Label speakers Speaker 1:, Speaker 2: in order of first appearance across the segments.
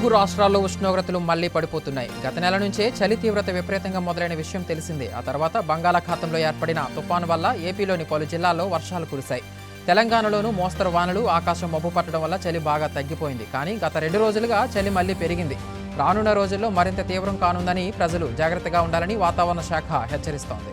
Speaker 1: తెలుగు రాష్ట్రాల్లో ఉష్ణోగ్రతలు మళ్లీ పడిపోతున్నాయి. గత నెల నుంచే చలి తీవ్రత విపరీతంగా మొదలైన విషయం తెలిసిందే. ఆ తర్వాత బంగాళాఖాతంలో ఏర్పడిన తుఫాను వల్ల ఏపీలోని పలు జిల్లాల్లో వర్షాలు కురిశాయి. తెలంగాణలోనూ మోస్తరు వానలు, ఆకాశం మబ్బు పట్టడం వల్ల చలి బాగా తగ్గిపోయింది. కానీ గత 2 రోజులుగా చలి మళ్లీ పెరిగింది. రానున్న రోజుల్లో మరింత తీవ్రం కానుందని ప్రజలు జాగ్రత్తగా ఉండాలని వాతావరణ శాఖ హెచ్చరిస్తోంది.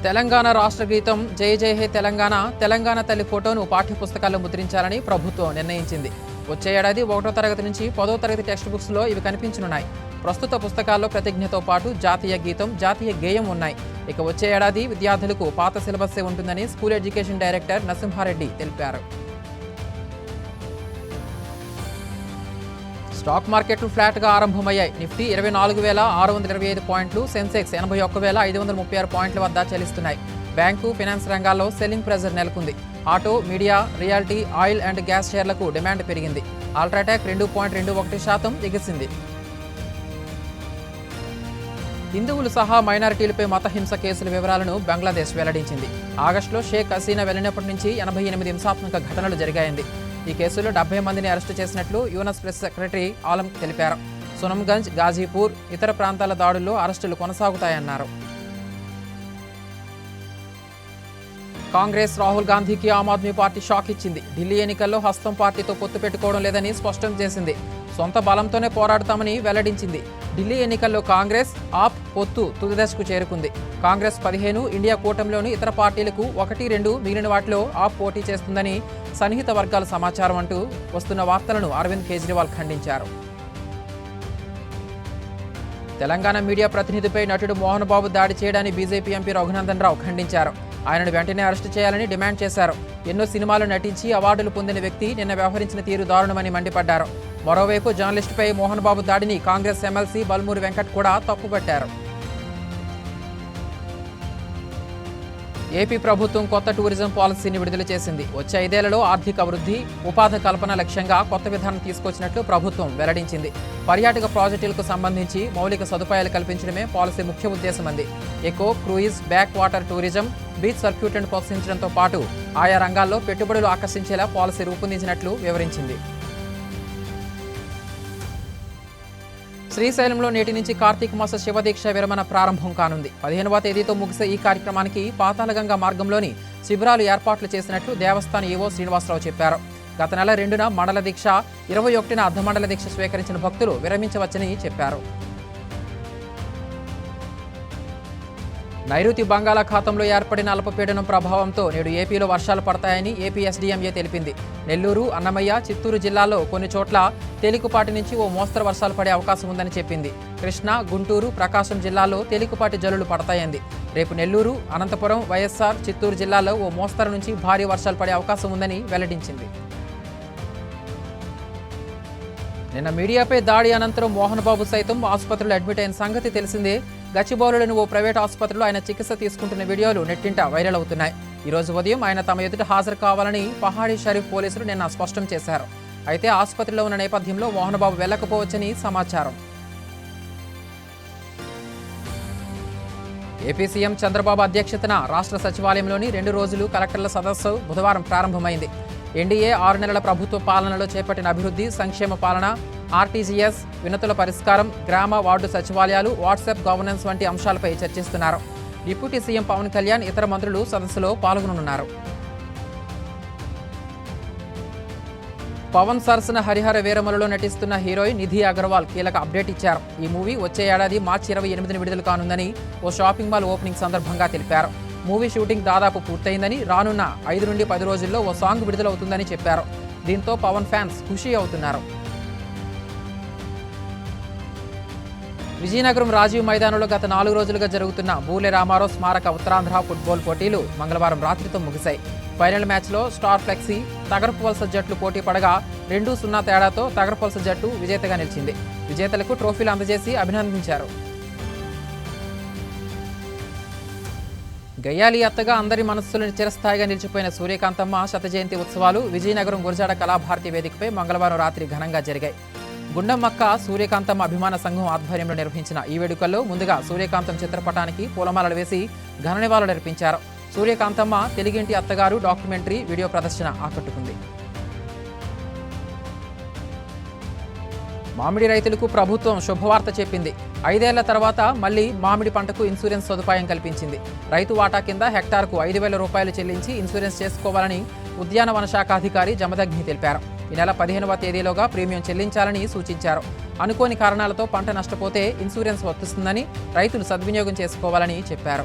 Speaker 1: తెలంగాణ రాష్ట్ర గీతం జై జై హే తెలంగాణ, తెలంగాణ తల్లి ఫోటోను పాఠ్యపుస్తకాల్లో ముద్రించాలని ప్రభుత్వం నిర్ణయించింది. వచ్చే ఏడాది 1వ తరగతి నుంచి 10వ తరగతి టెక్స్ట్ బుక్స్లో ఇవి కనిపించనున్నాయి. ప్రస్తుత పుస్తకాల్లో ప్రతిజ్ఞతో పాటు జాతీయ గీతం, జాతీయ గేయం ఉన్నాయి. ఇక వచ్చే ఏడాది విద్యార్థులకు పాత సిలబస్సే ఉంటుందని స్కూల్ ఎడ్యుకేషన్ డైరెక్టర్ నరసింహారెడ్డి తెలిపారు. స్టాక్ మార్కెట్లు ఫ్లాట్గా ఆరంభమయ్యాయి. నిఫ్టీ 24,625 పాయింట్లు, సెన్సెక్స్ 81,536 పాయింట్ల వద్ద చెల్లిస్తున్నాయి. బ్యాంకు, ఫైనాన్స్ రంగాల్లో సెల్లింగ్ ప్రెజర్ నెలకొంది. Auto, media, reality, oil and gas షేర్లకు డిమాండ్ పెరిగింది. అల్ట్రాటెక్ 2.21% ఎగిసింది. హిందువులు సహా మైనారిటీలపై మతహింస కేసుల వివరాలను బంగ్లాదేశ్ వెల్లడించింది. ఆగస్టులో షేక్ హసీనా వెళ్లినప్పటి నుంచి 88 హింసాత్మక ఘటనలు జరిగాయంది. ఈ కేసులో 70 మందిని అరెస్టు చేసినట్లు యూనస్ ప్రెస్ సెక్రటరీ ఆలం తెలిపారు. సునమ్గంజ్, గాజీపూర్, ఇతర ప్రాంతాల దాడుల్లో అరెస్టులు కొనసాగుతాయన్నారు. కాంగ్రెస్ రాహుల్ గాంధీకి ఆమ్ ఆద్మీ పార్టీ షాక్ ఇచ్చింది. ఢిల్లీ ఎన్నికల్లో హస్తం పార్టీతో పొత్తు పెట్టుకోవడం లేదని స్పష్టం చేసింది. సొంత బలంతోనే పోరాడతామని వెల్లడించింది. ఢిల్లీ ఎన్నికల్లో కాంగ్రెస్, ఆప్ పొత్తు తుది దశకు చేరుకుంది. కాంగ్రెస్ 15, ఇండియా కూటమిలోని ఇతర పార్టీలకు 1-2, మిగిలిన వాటిలో ఆప్ పోటీ చేస్తుందని సన్నిహిత వర్గాల సమాచారం అంటూ వస్తున్న వార్తలను అరవింద్ కేజ్రీవాల్ ఖండించారు. తెలంగాణ మీడియా ప్రతినిధిపై నటుడు మోహన్ బాబు దాడి చేయడాన్ని బీజేపీ ఎంపీ రఘునందన్ రావు ఖండించారు. ఆయనను వెంటనే అరెస్టు చేయాలని డిమాండ్ చేశారు. ఎన్నో సినిమాలు నటించి అవార్డులు పొందిన వ్యక్తి నిన్న వ్యవహరించిన తీరు దారుణమని మండిపడ్డారు. మరోవైపు జర్నలిస్టుపై మోహన్ బాబు దాడిని కాంగ్రెస్ ఎమ్మెల్సీ బల్మూరి వెంకట్ కూడా తప్పుపట్టారు. ఏపీ ప్రభుత్వం కొత్త టూరిజం పాలసీని విడుదల చేసింది. వచ్చే 5 ఏళ్లలో ఆర్థిక వృద్ధి, ఉపాధి కల్పన లక్ష్యంగా కొత్త విధానం తీసుకొచ్చినట్లు ప్రభుత్వం వెల్లడించింది. పర్యాటక ప్రాజెక్టులకు సంబంధించి మౌలిక సదుపాయాలు కల్పించడమే పాలసీ ముఖ్య ఉద్దేశమంది. Eco, cruise, backwater tourism, beach సర్క్యూట్లను ప్రోత్సహించడంతో పాటు ఆయా రంగాల్లో పెట్టుబడులు ఆకర్షించేలా పాలసీ రూపొందించినట్లు వివరించింది. శ్రీశైలంలో నేటి నుంచి కార్తీక మాస శివదీక్ష విరమణ ప్రారంభం కానుంది. 15వ తేదీతో ముగిసే ఈ కార్యక్రమానికి పాతాళగంగా మార్గంలోని శిబిరాలు ఏర్పాట్లు చేసినట్లు దేవస్థాన ఈవో శ్రీనివాసరావు చెప్పారు. గత నెల 2న మండల దీక్ష, 21న అర్ధమండల దీక్ష స్వీకరించిన భక్తులు విరమించవచ్చని చెప్పారు. నైరుతి బంగాళాఖాతంలో ఏర్పడిన అల్పపీడనం ప్రభావంతో నేడు ఏపీలో వర్షాలు పడతాయని ఏపీ ఎస్డీఎంఏ తెలిపింది. నెల్లూరు, అన్నమయ్య, చిత్తూరు జిల్లాల్లో కొన్ని చోట్ల తేలికపాటి నుంచి ఓ మోస్తరు వర్షాలు పడే అవకాశం ఉందని చెప్పింది. కృష్ణా, గుంటూరు, ప్రకాశం జిల్లాల్లో తేలికపాటి జల్లులు పడతాయంది. రేపు నెల్లూరు, అనంతపురం, వైఎస్ఆర్, చిత్తూరు జిల్లాల్లో ఓ మోస్తరు నుంచి భారీ వర్షాలు పడే అవకాశం ఉందని వెల్లడించింది. నిన్న మీడియాపై దాడి అనంతరం మోహన్ బాబు సైతం ఆసుపత్రిలో అడ్మిట్ అయిన సంగతి తెలిసిందే. గచ్చిబౌలిలోని ఓ ప్రైవేట్ ఆసుపత్రిలో ఆయన చికిత్స తీసుకుంటున్న వీడియోలు నెట్టింట వైరల్ అవుతున్నాయి. ఈ రోజు ఉదయం ఆయన తమ ఎదుట హాజరు కావాలని పహాడీ షరీఫ్ పోలీసులు నిన్న స్పష్టం చేశారు. అయితే ఆసుపత్రిలో ఉన్న నేపథ్యంలో మోహన్ బాబు వెళ్లకపోవచ్చని సమాచారం. ఏపీ సీఎం చంద్రబాబు అధ్యక్షతన రాష్ట్ర సచివాలయంలోని 2 రోజులు కలెక్టర్ల సదస్సు బుధవారం ప్రారంభమైంది. ఎన్డీఏ 6 నెలల ప్రభుత్వ పాలనలో చేపట్టిన అభివృద్ధి, సంక్షేమ పాలన, ఆర్టీజీఎస్, వినతుల పరిష్కారం, గ్రామ వార్డు సచివాలయాలు, వాట్సాప్ గవర్నెన్స్ వంటి అంశాలపై చర్చిస్తున్నారు. డిప్యూటీ సీఎం పవన్ కళ్యాణ్, ఇతర మంత్రులు సదస్సులో పాల్గొననున్నారు. పవన్ సరసన హరిహర వీరమలలో నటిస్తున్న హీరోయిన్ నిధి అగర్వాల్ కీలక అప్డేట్ ఇచ్చారు. ఈ మూవీ వచ్చే ఏడాది మార్చి 28న విడుదల కానుందని ఓ షాపింగ్ మాల్ ఓపెనింగ్ సందర్భంగా తెలిపారు. మూవీ షూటింగ్ దాదాపు పూర్తయిందని, రానున్న 5 నుండి 10 రోజుల్లో ఓ సాంగ్ విడుదలవుతుందని చెప్పారు. దీంతో పవన్ ఫ్యాన్స్ ఖుషి అవుతున్నారు. విజయనగరం రాజీవ్ మైదానంలో గత 4 రోజులుగా జరుగుతున్న బూలె రామారావు స్మారక ఉత్తరాంధ్ర ఫుట్బాల్ పోటీలు మంగళవారం రాత్రితో ముగిశాయి. ఫైనల్ మ్యాచ్లో స్టార్ ఫ్లెక్సీ, తగరపువలస జట్లు పోటీ పడగా 2-0 తేడాతో తగరపువలస జట్టు విజేతగా నిలిచింది. విజేతలకు ట్రోఫీలు అందజేసి అభినందించారు. గయ్యాలి అత్తగా అందరి మనస్సులను చిరస్థాయిగా నిలిచిపోయిన సూర్యకాంతమ్మ శత జయంతి ఉత్సవాలు విజయనగరం గురజాడ కళాభారతి వేదికపై మంగళవారం రాత్రి ఘనంగా జరిగాయి. గుండమ్మక్క సూర్యకాంతమ్మ అభిమాన సంఘం ఆధ్వర్యంలో నిర్వహించిన ఈ వేడుకల్లో ముందుగా సూర్యకాంతం చిత్రపటానికి పూలమాలలు వేసి ఘన నివాళులర్పించారు. సూర్యకాంతమ్మ తెలుగింటి అత్తగారు డాక్యుమెంటరీ వీడియో ప్రదర్శన ఆకట్టుకుంది. మామిడి రైతులకు ప్రభుత్వం శుభవార్త చెప్పింది. 5 ఏళ్ల తర్వాత మళ్లీ మామిడి పంటకు ఇన్సూరెన్స్ సదుపాయం కల్పించింది. రైతు వాటా కింద హెక్టార్కు 5,000 రూపాయలు చెల్లించి ఇన్సూరెన్స్ చేసుకోవాలని ఉద్యానవన శాఖ అధికారి జమదగ్ని తెలిపారు. ఈ నెల 15వ తేదీలోగా ప్రీమియం చెల్లించాలని సూచించారు. అనుకోని కారణాలతో పంట నష్టపోతే ఇన్సూరెన్స్ వర్తిస్తుందని రైతులు సద్వినియోగం చేసుకోవాలని చెప్పారు.